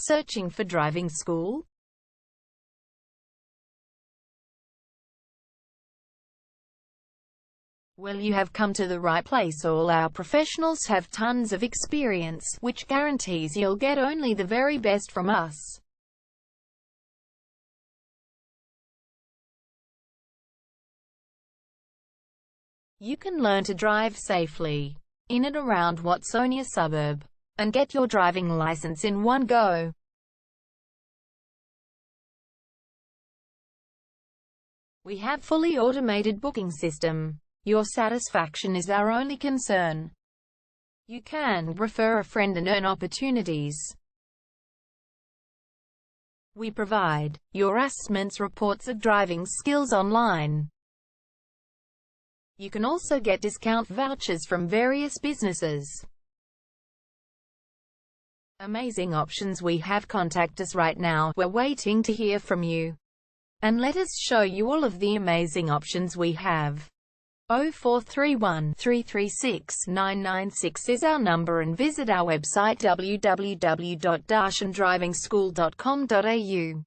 Searching for driving school? Well, you have come to the right place. All our professionals have tons of experience, which guarantees you'll get only the very best from us. You can learn to drive safely in and around Watsonia suburb, and get your driving license in one go. We have fully automated booking system. Your satisfaction is our only concern. You can refer a friend and earn opportunities. We provide your assessments reports of driving skills online. You can also get discount vouchers from various businesses. Amazing options we have. Contact us right now. We're waiting to hear from you. And let us show you all of the amazing options we have. 0431 336 996 is our number, and visit our website www.darshandrivingschool.com.au.